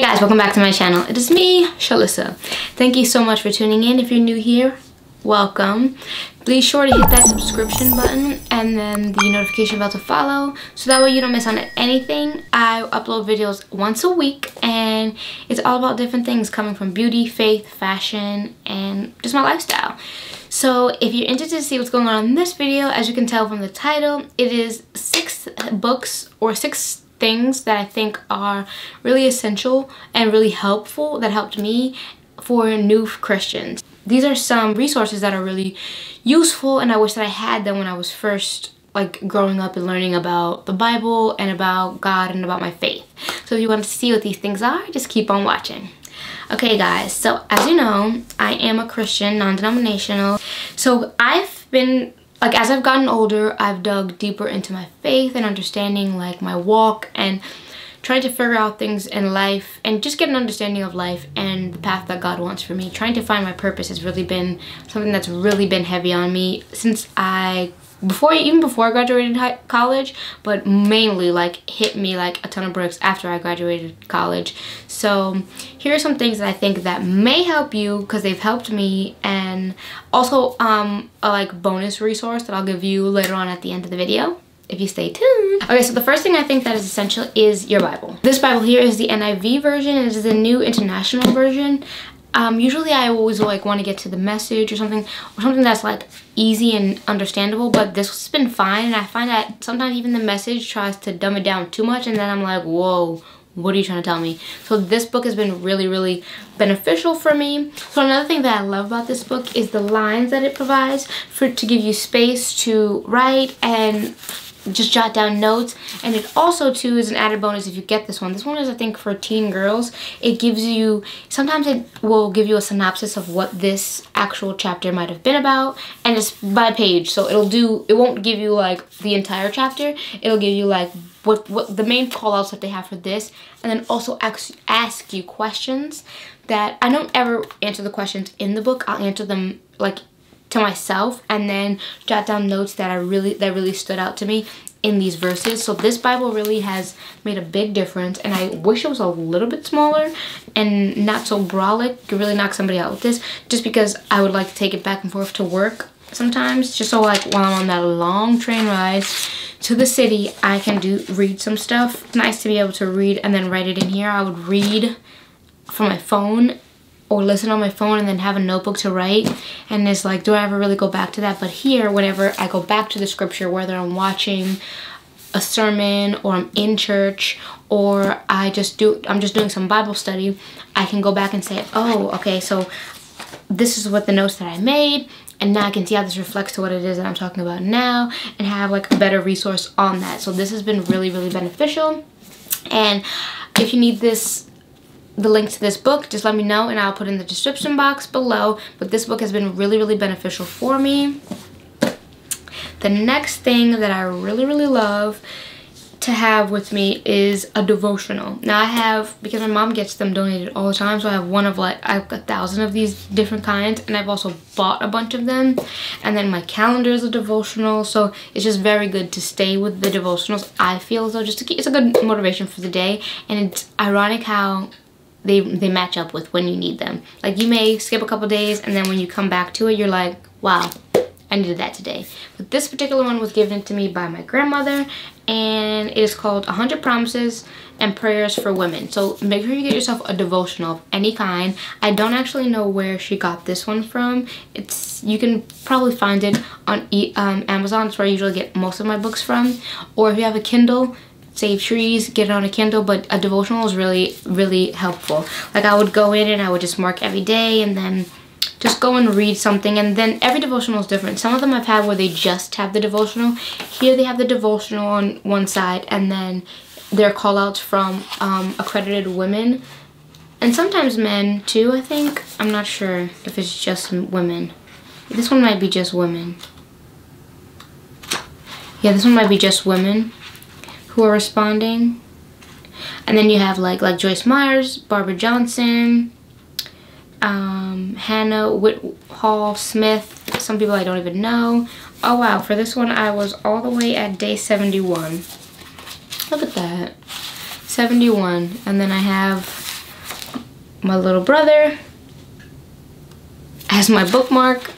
Hey guys, welcome back to my channel. It is me, Chylissa. Thank you so much for tuning in. If you're new here, welcome. Be sure to hit that subscription button and then the notification bell to follow, so that way you don't miss on anything. I upload videos once a week and it's all about different things coming from beauty, faith, fashion, and just my lifestyle. So if you're interested to see what's going on in this video, as you can tell from the title, it is 6 books or 6 things that I think are really essential and really helpful that helped me for new Christians. These are some resources that are really useful, and I wish that I had them when I was first growing up and learning about the Bible and about God and about my faith. So if you want to see what these things are, just keep on watching. Okay guys, so as you know, I am a Christian, non-denominational. So I've been, as I've gotten older, I've dug deeper into my faith and understanding my walk and trying to figure out things in life and just get an understanding of life and the path that God wants for me. Trying to find my purpose has really been something that's really been heavy on me since even before I graduated college, but mainly hit me like a ton of bricks after I graduated college. So here are some things that I think that may help you, because they've helped me, and also a bonus resource that I'll give you later on at the end of the video if you stay tuned. Okay, so the first thing I think that is essential is your Bible. This Bible here is the NIV version. It is the New International Version. Usually I always want to get to the message or something that's easy and understandable, but this has been fine, and I find that sometimes even the message tries to dumb it down too much, and then I'm like, whoa, what are you trying to tell me? So this book has been really beneficial for me. So another thing that I love about this book is the lines that it provides to give you space to write and just jot down notes. And it also too is an added bonus if you get this one. This one is, I think, for teen girls. It gives you, sometimes it will give you a synopsis of what this actual chapter might have been about, and it's by page, so it won't give you the entire chapter. It'll give you what the main call outs that they have for this, and then also ask you questions that I don't ever answer the questions in the book. I'll answer them to myself, and then jot down notes that really stood out to me in these verses. So this Bible really has made a big difference, and I wish it was a little bit smaller and not so brolic. Could really knock somebody out with this, just because I would like to take it back and forth to work sometimes, just so while I'm on that long train ride to the city, I can read some stuff. It's nice to be able to read and then write it in here. I would read from my phone or listen on my phone and then have a notebook to write, and it's do I ever really go back to that? But here, whenever I go back to the scripture, whether I'm watching a sermon or I'm in church or I'm just doing some Bible study, I can go back and say, oh, okay, so this is what the notes that I made, and now I can see how this reflects to what it is that I'm talking about now, and have a better resource on that. So this has been really beneficial. And if you need the link to this book, just let me know and I'll put in the description box below. But this book has been really beneficial for me. The next thing that I really love to have with me is a devotional. Now I have, because my mom gets them donated all the time, so I have one of I have 1,000 of these different kinds, and I've also bought a bunch of them. And then my calendar is a devotional, so it's just very good to stay with the devotionals. I feel as though it's a good motivation for the day, and it's ironic how they match up with when you need them. You may skip a couple days, and then when you come back to it, you're like, wow, I needed that today. But this particular one was given to me by my grandmother, and it is called 100 Promises and Prayers for Women. So make sure you get yourself a devotional of any kind. I don't actually know where she got this one from. You can probably find it on Amazon. It's where I usually get most of my books from. Or if you have a Kindle, save trees, get it on a Kindle. But a devotional is really helpful. I would go in and I would just mark every day and then just go and read something, and then every devotional is different. Some of them I've had where they just have the devotional. Here they have the devotional on one side, and then their call outs from accredited women, and sometimes men too, I think. I'm not sure if it's just women. This one might be just women. Yeah, this one might be just women who are responding. And then you have like Joyce Myers, Barbara Johnson, Hannah Whitehall Smith, some people I don't even know. Oh wow, for this one I was all the way at day 71. Look at that. 71. And then I have my little brother as my bookmark,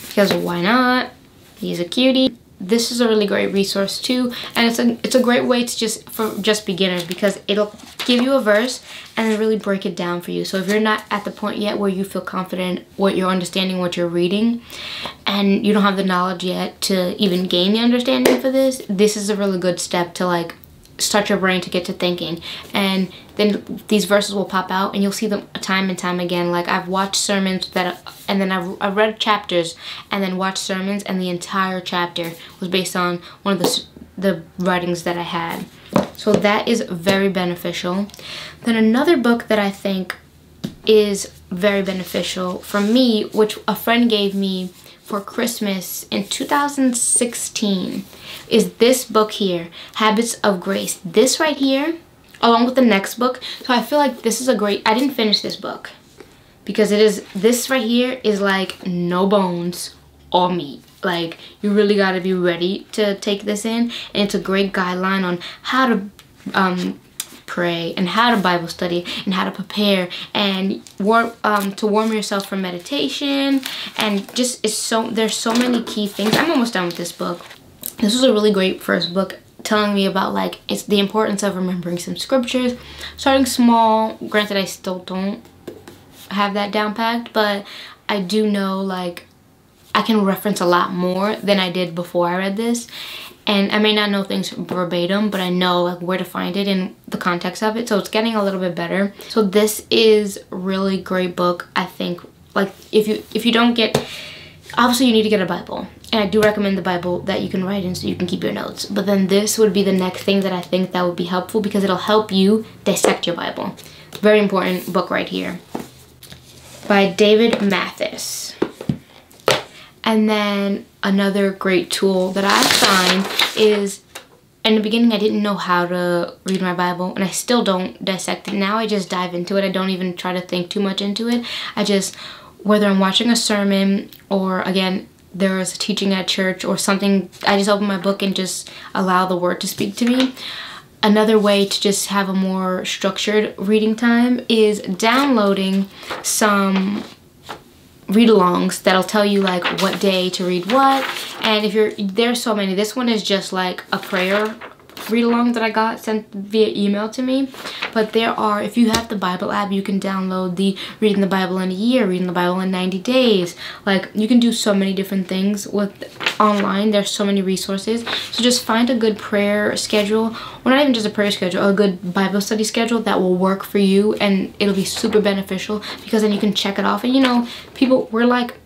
because why not? He's a cutie. This is a really great resource too, and it's a great way to for beginners, because it'll give you a verse and then really break it down for you. So if you're not at the point yet where you feel confident what you're understanding what you're reading, and you don't have the knowledge yet to even gain the understanding for this, this is a really good step to like start your brain to get to thinking. And then these verses will pop out and you'll see them time and time again. Like I've watched sermons and then I've read chapters and then watched sermons, and the entire chapter was based on one of the writings that I had. So that is very beneficial. Then another book that I think is very beneficial for me, which a friend gave me for Christmas in 2016, is this book here, Habits of Grace. This right here, along with the next book. So I feel like this is a great, I didn't finish this book because this right here is like no bones or meat. Like you really got to be ready to take this in, and it's a great guideline on how to pray and how to Bible study and how to prepare and to warm yourself for meditation, and just there's so many key things. I'm almost done with this book. This was a really great first book telling me about like it's the importance of remembering some scriptures, starting small. Granted, I still don't have that down packed, but I do know like I can reference a lot more than I did before I read this. And I may not know things verbatim, but I know like where to find it in the context of it. So it's getting a little bit better. So this is really great book. I think like if you don't get, obviously you need to get a Bible. And I do recommend the Bible that you can write in so you can keep your notes. But then this would be the next thing that I think that would be helpful, because it'll help you dissect your Bible. Very important book right here. By David Mathis. And then another great tool that I find is, in the beginning I didn't know how to read my Bible, and I still don't dissect it. Now I just dive into it. I don't even try to think too much into it. I just, whether I'm watching a sermon or again, there is a teaching at church or something, I just open my book and just allow the word to speak to me. Another way to just have a more structured reading time is downloading some read-alongs that'll tell you like what day to read what. And there's so many. This one is just like a prayer read-along that I got sent via email to me. But there are, if you have the Bible app, you can download the Reading the Bible in a Year, Reading the Bible in 90 Days. Like you can do so many different things with online. There's so many resources. So just find a good prayer schedule, or not even just a prayer schedule, a good Bible study schedule that will work for you, and it'll be super beneficial, because then you can check it off. And you know, we're like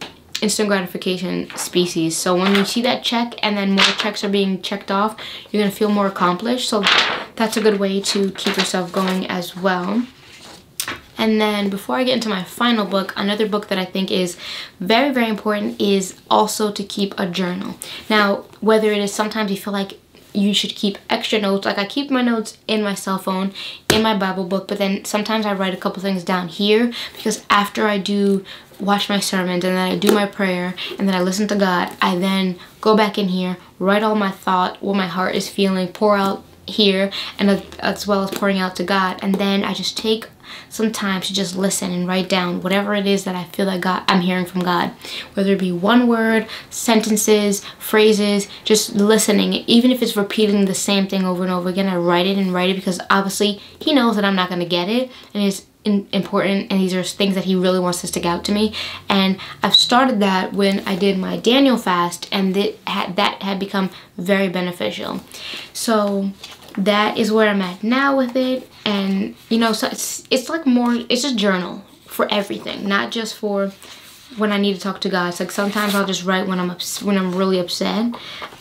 instant gratification species, so when you see that check and then more checks are being checked off, you're gonna feel more accomplished. So that's a good way to keep yourself going as well. And then before I get into my final book, another book that I think is very, very important is also to keep a journal. Now, whether it is sometimes you feel like you should keep extra notes, like I keep my notes in my cell phone, in my Bible book, but then sometimes I write a couple things down here, because after I do watch my sermons and then I do my prayer and then I listen to God, I then go back in here, write all my thought, what my heart is feeling, pour out here, and as well as pouring out to God. And then I just take some time to just listen and write down whatever it is that I feel like I'm hearing from God, whether it be one word, sentences, phrases, just listening. Even if it's repeating the same thing over and over again, I write it, because obviously he knows that I'm not going to get it, and it's important, and these are things that he really wants to stick out to me. And I've started that when I did my Daniel fast, and that had become very beneficial. So that is where I'm at now with it. And you know, so it's like more, it's a journal for everything, not just for when I need to talk to God. It's like sometimes I'll just write when I'm really upset,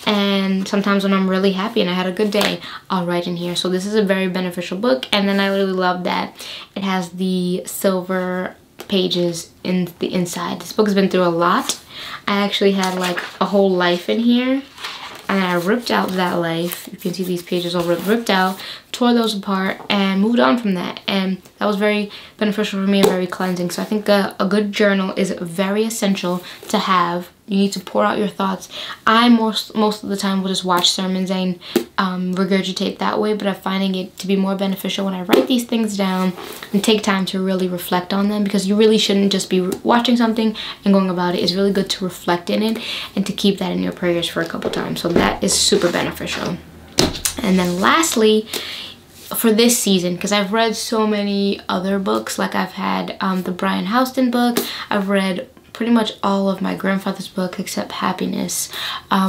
and sometimes when I'm really happy and I had a good day, I'll write in here. So this is a very beneficial book. And then I really love that it has the silver pages in the inside. This book has been through a lot. I actually had like a whole life in here, and I ripped out that life. You can see these pages all ripped out, tore those apart and moved on from that, and that was very beneficial for me and very cleansing. So I think a good journal is very essential to have. You need to pour out your thoughts. I most of the time will just watch sermons and regurgitate that way, but I'm finding it to be more beneficial when I write these things down and take time to really reflect on them, because you really shouldn't just be watching something and going about it. It's really good to reflect in it and to keep that in your prayers for a couple times. So that is super beneficial. And then lastly, for this season, because I've read so many other books, like I've had the Brian Houston book, I've read pretty much all of my grandfather's book except Happiness,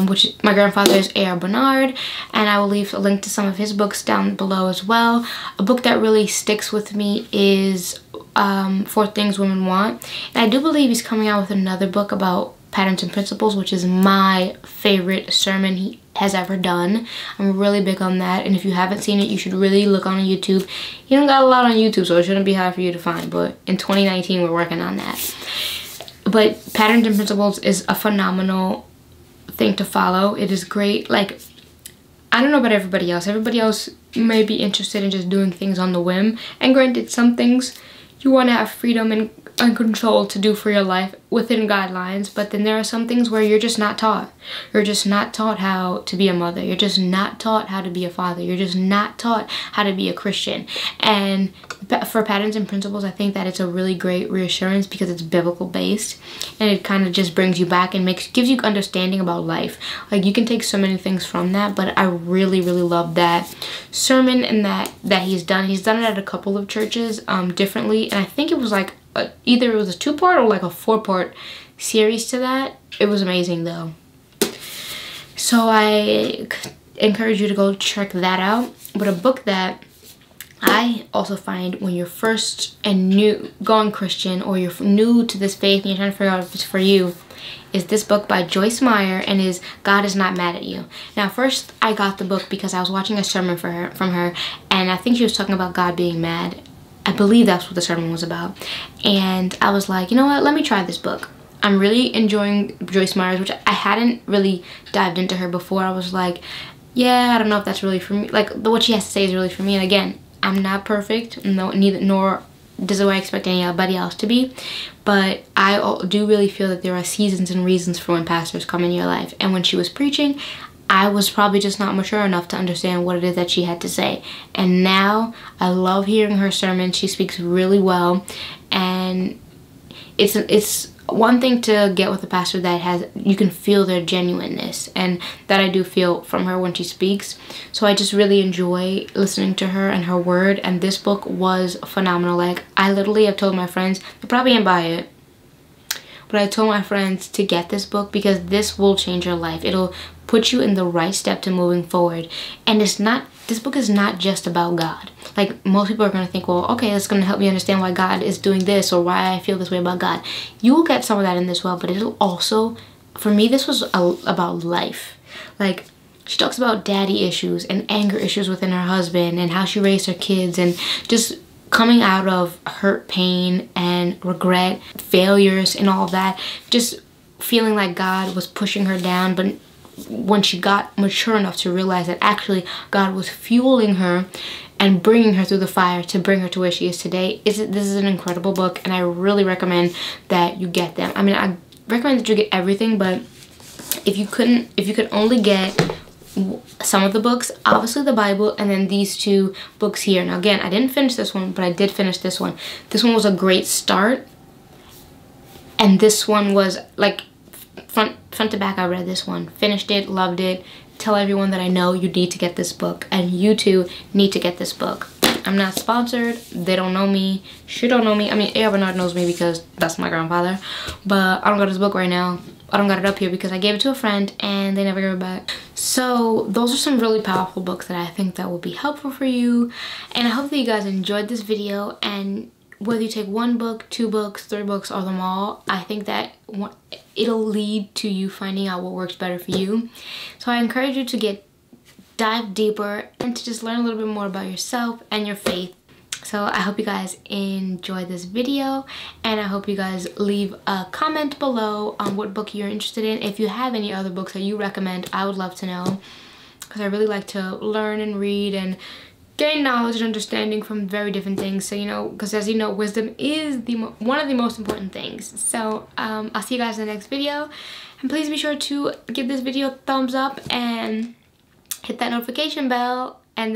which my grandfather is A.R. Bernard, and I will leave a link to some of his books down below as well. A book that really sticks with me is 4 Things Women Want, and I do believe he's coming out with another book about patterns and principles, which is my favorite sermon he has ever done. I'm really big on that, and if you haven't seen it, you should really look on YouTube. He don't got a lot on YouTube, so it shouldn't be hard for you to find, but in 2019 we're working on that. But Patterns and Principles is a phenomenal thing to follow. It is great. Like, I don't know about everybody else. Everybody else may be interested in just doing things on the whim, and granted, some things you want to have freedom and control to do for your life within guidelines, but then there are some things where you're just not taught. You're just not taught how to be a mother. You're just not taught how to be a father. You're just not taught how to be a Christian. And for Patterns and Principles, I think that it's a really great reassurance because it's biblical based, and it kind of just brings you back and gives you understanding about life. Like, you can take so many things from that, but I really love that sermon and that he's done. He's done it at a couple of churches differently, and I think it was like either it was a 2-part or like a 4-part series to that. It was amazing though. So I encourage you to go check that out. But a book that I also find when you're first and new going Christian, or you're new to this faith and you're trying to figure out if it's for you, is this book by Joyce Meyer, and is God Is Not Mad at You. Now, first I got the book because I was watching a sermon from her, and I think she was talking about God being mad. I believe that's what the sermon was about. And I was like, you know what, let me try this book. I'm really enjoying Joyce Meyer, which I hadn't really dived into her before. I was like, yeah, I don't know if that's really for me. Like, what she has to say is really for me. And again, I'm not perfect, nor does I expect anybody else to be. But I do really feel that there are seasons and reasons for when pastors come in your life. And when she was preaching, I was probably just not mature enough to understand what it is that she had to say. And now I love hearing her sermon. She speaks really well, and it's one thing to get with a pastor that you can feel their genuineness, and that I do feel from her when she speaks. So I just really enjoy listening to her and her word, and this book was phenomenal. Like, I literally have told my friends, they probably ain't buy it, but I told my friends to get this book because this will change your life. It'll put you in the right step to moving forward. And this book is not just about God. Like, most people are going to think, well, okay, that's going to help me understand why God is doing this or why I feel this way about God. You will get some of that in this well, but it'll also, for me, this was about life. Like, she talks about daddy issues and anger issues within her husband and how she raised her kids, and just coming out of hurt, pain, and regret, failures, and all of that. Just feeling like God was pushing her down, but when she got mature enough to realize that actually God was fueling her and bringing her through the fire to bring her to where she is today. This is an incredible book, and I really recommend that you get them. I mean, I recommend that you get everything, but if you could only get some of the books, obviously the Bible, and then these 2 books here. Now again, I didn't finish this one, but I did finish this one. This one was a great start, and this one was like front to back. I read this one, finished it, loved it. Tell everyone that I know you need to get this book, and you too need to get this book. I'm not sponsored. They don't know me. She don't know me. I mean, A.R. Bernard knows me because that's my grandfather, but I don't got his book right now. I don't got it up here because I gave it to a friend and they never gave it back. So those are some really powerful books that I think that will be helpful for you, and I hope that you guys enjoyed this video. And whether you take 1 book, 2 books, 3 books, or them all, I think that it'll lead to you finding out what works better for you. So I encourage you to dive deeper and to just learn a little bit more about yourself and your faith. So I hope you guys enjoyed this video, and I hope you guys leave a comment below on what book you're interested in. If you have any other books that you recommend, I would love to know, because I really like to learn and read and gain knowledge and understanding from very different things. So, you know, because as you know, wisdom is one of the most important things. So I'll see you guys in the next video, and please be sure to give this video a thumbs up and hit that notification bell, and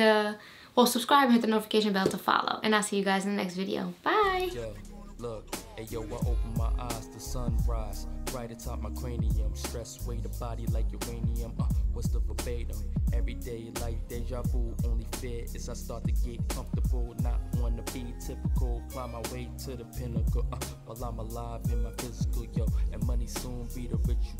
well, subscribe and hit the notification bell to follow. And I'll see you guys in the next video. Bye. Yo, look, hey yo, I open my eyes, the sunrise right atop my cranium. Stress weight the body like uranium. What's the verbatim? Everyday life deja vu. Only fear is I start to get comfortable, not wanna be typical. Climb my way to the pinnacle while I'm alive in my physical, yo. And money soon be the ritual.